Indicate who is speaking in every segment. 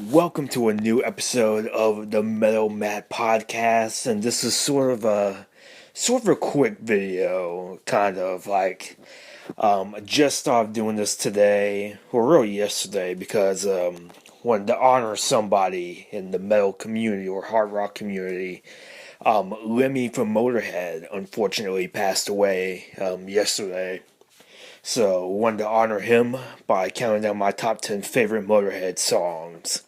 Speaker 1: Welcome to a new episode of the Metal Matt podcast, and this is sort of a quick video, kind of like I just started doing this today, or really yesterday, because wanted to honor somebody in the metal community or hard rock community. Lemmy from Motörhead unfortunately passed away yesterday. So wanted to honor him by counting down my top 10 favorite Motörhead songs.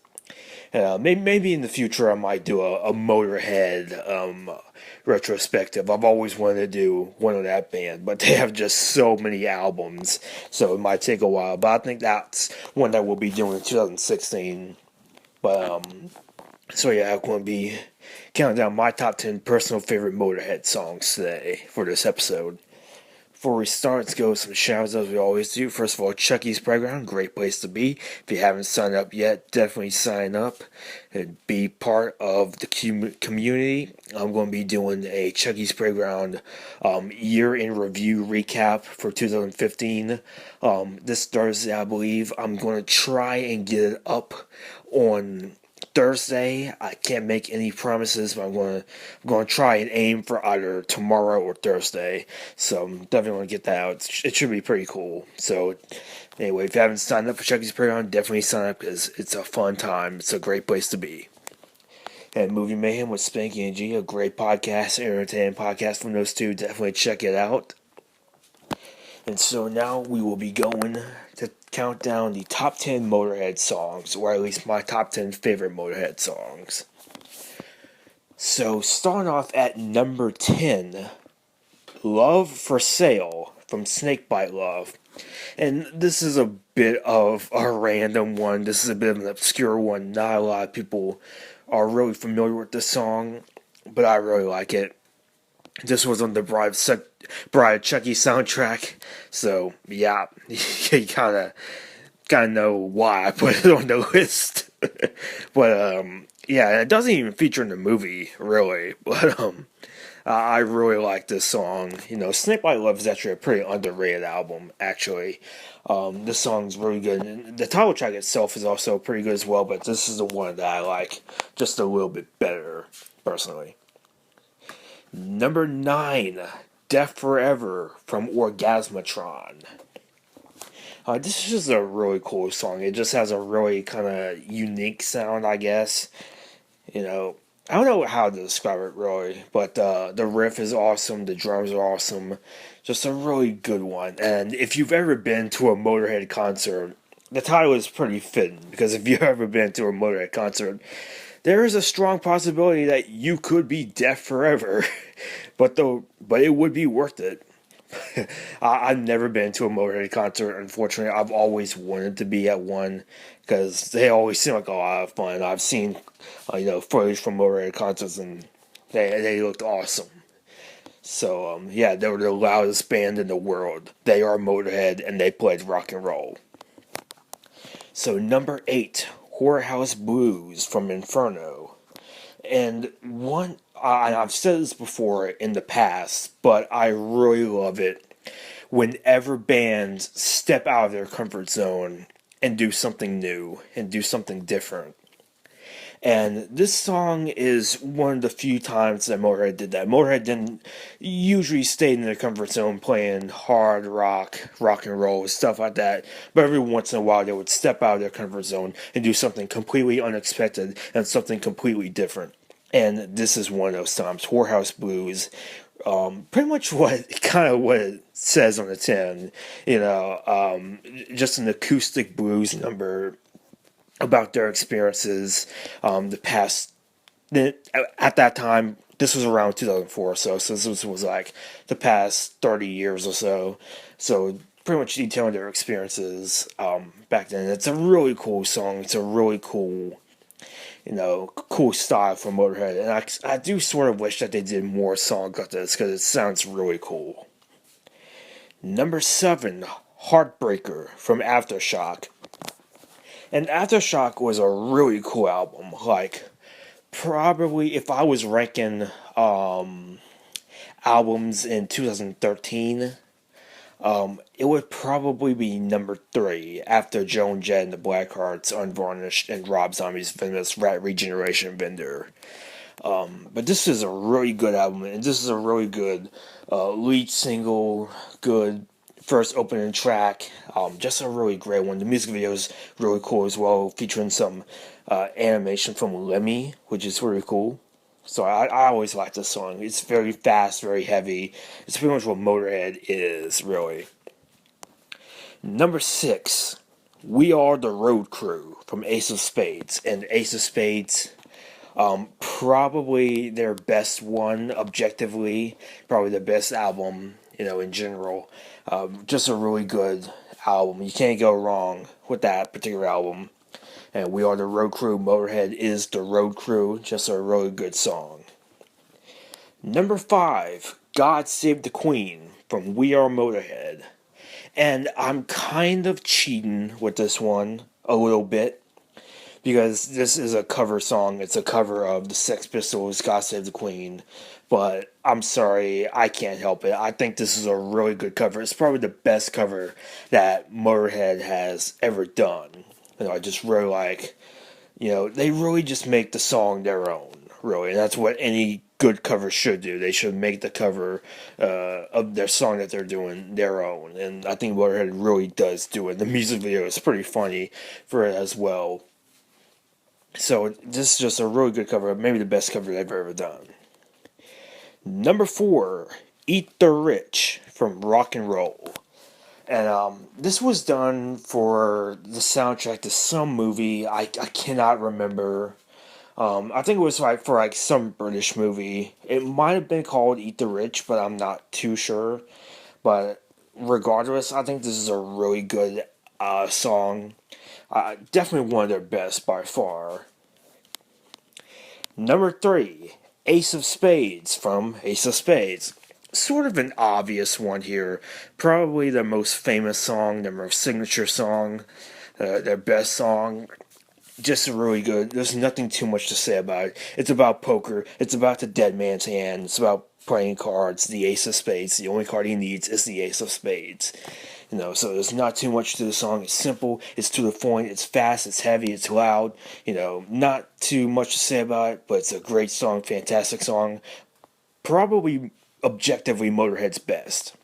Speaker 1: Maybe in the future I might do a Motörhead retrospective. I've always wanted to do one of that band, but they have just so many albums, so it might take a while. But I think that's one that we'll be doing in 2016. But so yeah, I'm going to be counting down my top 10 personal favorite Motörhead songs today for this episode. Before we start, let's go with some shoutouts as we always do. First of all, Chucky's Playground, great place to be. If you haven't signed up yet, definitely sign up and be part of the community. I'm going to be doing a Chucky's Playground year in review recap for 2015. This Thursday, I believe. I'm going to try and get it up on Thursday. I can't make any promises, but I'm going to try and aim for either tomorrow or Thursday. So I'm definitely want to get that out. It should be pretty cool. So anyway, if you haven't signed up for Chucky's Playground, definitely sign up because it's a fun time. It's a great place to be. And Movie Mayhem with Spanky and G, a great podcast, entertaining podcast from those two. Definitely check it out. And so now we will be going to count down the top 10 Motörhead songs, or at least my top 10 favorite Motörhead songs. So starting off at number 10, Love for Sale from Snakebite Love. And this is a bit of a random one. This is a bit of an obscure one. Not a lot of people are really familiar with this song, but I really like it. This was on the Bride of Chucky soundtrack, so yeah, you kind of know why I put it on the list. But yeah, it doesn't even feature in the movie really. But I really like this song. You know, Snakebite Love is actually a pretty underrated album. Actually, this song's really good. And the title track itself is also pretty good as well. But this is the one that I like just a little bit better, personally. Number 9, Deaf Forever from Orgasmatron. This is just a really cool song. It just has a really kind of unique sound, I guess. You know, I don't know how to describe it really, but the riff is awesome, the drums are awesome. Just a really good one. And if you've ever been to a Motörhead concert, the title is pretty fitting, because if you've ever been to a Motörhead concert, there is a strong possibility that you could be deaf forever, but it would be worth it. I've never been to a Motörhead concert. Unfortunately, I've always wanted to be at one because they always seem like a lot of fun. I've seen, footage from Motörhead concerts, and they looked awesome. So yeah, they were the loudest band in the world. They are Motörhead, and they played rock and roll. So number 8. Whorehouse Blues from Inferno. And I've said this before in the past, but I really love it whenever bands step out of their comfort zone and do something new and do something different. And this song is one of the few times that Motörhead did that. Motörhead didn't usually stay in their comfort zone playing hard rock, rock and roll, stuff like that. But every once in a while they would step out of their comfort zone and do something completely unexpected and something completely different. And this is one of those times. Whorehouse Blues, pretty much what it says on the tin. Just an acoustic blues number about their experiences, the past. At that time, this was around 2004, so this was like the past 30 years or so. So pretty much detailing their experiences back then. It's a really cool song. It's a really cool, cool style from Motörhead, and I do sort of wish that they did more songs like this because it sounds really cool. Number 7, Heartbreaker from Aftershock. And Aftershock was a really cool album. Like, probably if I was ranking albums in 2013, it would probably be number 3 after Joan Jett and the Blackhearts, Unvarnished, and Rob Zombie's famous Rat Regeneration Vendor. But this is a really good album, and this is a really good lead single, good first opening track. Just a really great one. The music video is really cool as well, featuring some animation from Lemmy, which is really cool. So I always like this song. It's very fast, very heavy. It's pretty much what Motorhead is, really. Number 6, We Are the Road Crew from Ace of Spades. And Ace of Spades, probably their best one, objectively. Probably the best album, in general. Just a really good album. You can't go wrong with that particular album. And We Are the Road Crew, Motorhead is the Road Crew. Just a really good song. Number 5, God Save the Queen from We Are Motorhead. And I'm kind of cheating with this one a little bit, because this is a cover song. It's a cover of the Sex Pistols' God Save the Queen. But I'm sorry, I can't help it. I think this is a really good cover. It's probably the best cover that Motorhead has ever done. I just really like, they really just make the song their own, really. And that's what any good cover should do. They should make the cover of their song that they're doing their own. And I think Motorhead really does do it. The music video is pretty funny for it as well. So this is just a really good cover, maybe the best cover they've ever done. Number 4, Eat the Rich from Rock and Roll. And this was done for the soundtrack to some movie. I cannot remember. I think it was for some British movie. It might have been called Eat the Rich, but I'm not too sure. But regardless, I think this is a really good song. Definitely one of their best by far. Number 3, Ace of Spades from Ace of Spades. Sort of an obvious one here. Probably their most famous song, their most signature song, their best song. Just really good. There's nothing too much to say about it. It's about poker. It's about the dead man's hand. It's about playing cards. The Ace of Spades. The only card he needs is the Ace of Spades. So there's not too much to the song. It's simple. It's to the point. It's fast. It's heavy. It's loud. Not too much to say about it, but it's a great song. Fantastic song. Probably objectively Motorhead's best.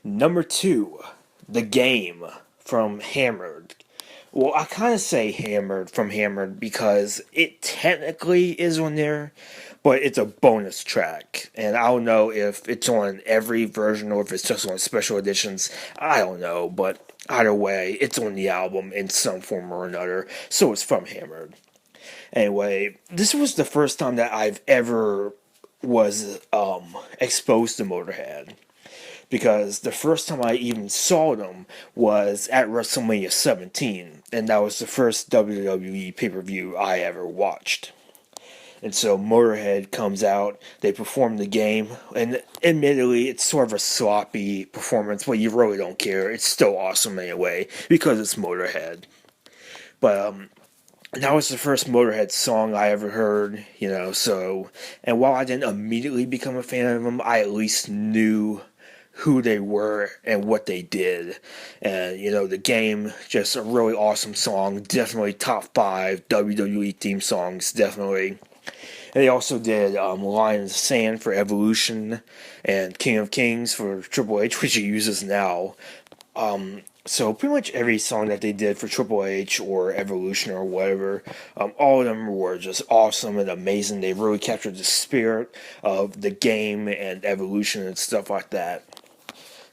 Speaker 1: Number 2, The Game from Hammered. Well, I kind of say Hammered from Hammered because it technically is on there, but it's a bonus track. And I don't know if it's on every version or if it's just on special editions. I don't know, but either way, it's on the album in some form or another, so it's from Hammered. Anyway, this was the first time that I've ever was exposed to Motörhead, because the first time I even saw them was at WrestleMania 17, and that was the first WWE pay-per-view I ever watched. And so Motörhead comes out, they perform the game, and admittedly it's sort of a sloppy performance, but you really don't care. It's still awesome anyway, because it's Motörhead. But that was the first Motörhead song I ever heard, and while I didn't immediately become a fan of them, I at least knew who they were and what they did. And, The Game, just a really awesome song, definitely top 5 WWE theme songs, definitely. And they also did Line in the Sand for Evolution, and King of Kings for Triple H, which he uses now. So pretty much every song that they did for Triple H or Evolution or whatever, all of them were just awesome and amazing. They really captured the spirit of the game and Evolution and stuff like that.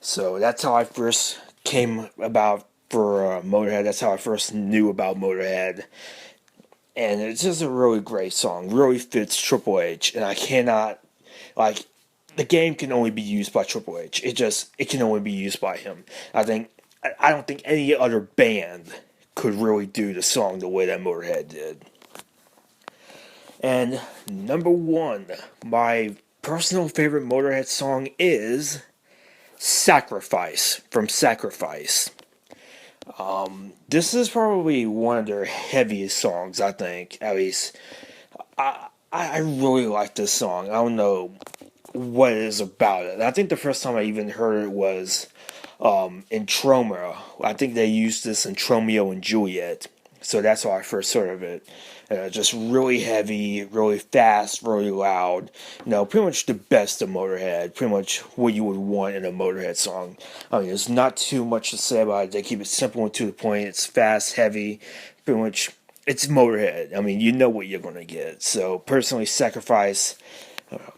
Speaker 1: So that's how I first came about for Motörhead. That's how I first knew about Motörhead. And it's just a really great song. Really fits Triple H. And I cannot, the game can only be used by Triple H. It can only be used by him. I don't think any other band could really do the song the way that Motörhead did. And number 1, my personal favorite Motörhead song is Sacrifice from Sacrifice. This is probably one of their heaviest songs, I think. At least, I really like this song. I don't know what it is about it. And I think the first time I even heard it was in Troma. I think they used this in Tromeo and Juliet. So that's how I first heard of it. Just really heavy, really fast, really loud. Pretty much the best of Motörhead. Pretty much what you would want in a Motörhead song. I mean, there's not too much to say about it. They keep it simple and to the point. It's fast, heavy. Pretty much, it's Motörhead. I mean, you know what you're going to get. So, personally, Sacrifice,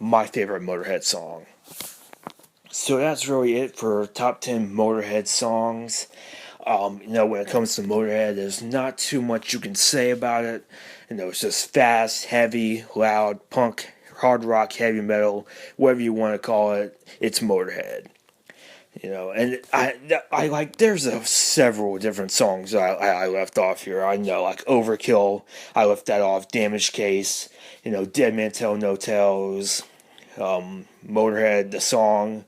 Speaker 1: my favorite Motörhead song. So that's really it for top 10 Motörhead songs. When it comes to Motörhead, there's not too much you can say about it. It's just fast, heavy, loud, punk, hard rock, heavy metal, whatever you want to call it. It's Motörhead. And I like. There's several different songs I left off here. I know, like Overkill. I left that off. Damage Case. Dead Man Tell No Tales. Motörhead, the song.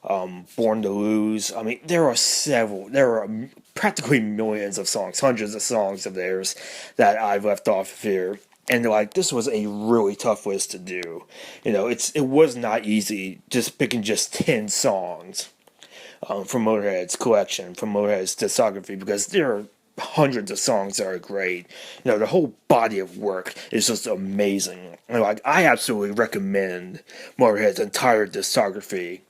Speaker 1: Born to Lose. I mean, there are several. There are practically millions of songs, hundreds of songs of theirs that I've left off of here. And like, this was a really tough list to do. It was not easy just picking just 10 songs from Motörhead's collection, from Motörhead's discography, because there are hundreds of songs that are great. The whole body of work is just amazing. I absolutely recommend Motörhead's entire discography.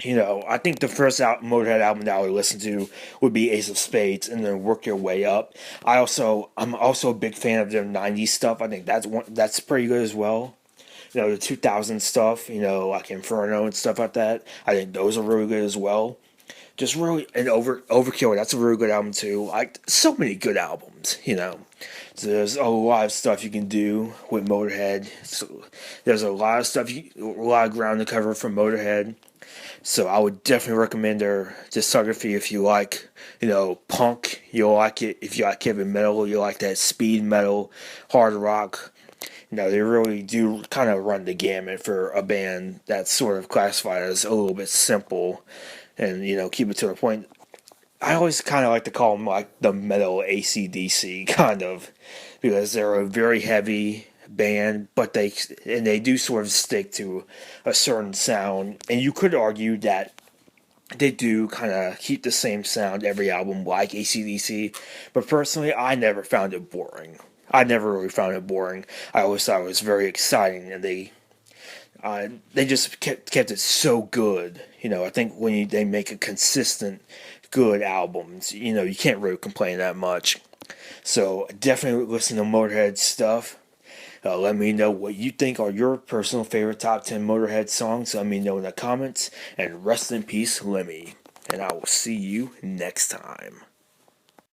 Speaker 1: I think the first Motörhead album that I would listen to would be Ace of Spades, and then work your way up. I'm also a big fan of their '90s stuff. I think that's pretty good as well. The 2000 stuff, like Inferno and stuff like that. I think those are really good as well. Just really, and Overkill, that's a really good album too. Like, so many good albums. So there's a lot of stuff you can do with Motörhead. So there's a lot of stuff, a lot of ground to cover from Motörhead. So I would definitely recommend their discography if you like, punk. You'll like it if you like heavy metal. You like that speed metal, hard rock. They really do kind of run the gamut for a band that's sort of classified as a little bit simple and, keep it to the point. I always kind of like to call them like the metal AC/DC kind of, because they're a very heavy band, but they do sort of stick to a certain sound, and you could argue that they do kind of keep the same sound every album like AC/DC, but personally I never found it boring. I never really found it boring. I always thought it was very exciting, and they just kept it so good. I think when they make a consistent good albums, you can't really complain that much. So definitely listen to Motörhead stuff. Let me know what you think are your personal favorite top 10 Motörhead songs. Let me know in the comments. And rest in peace, Lemmy. And I will see you next time.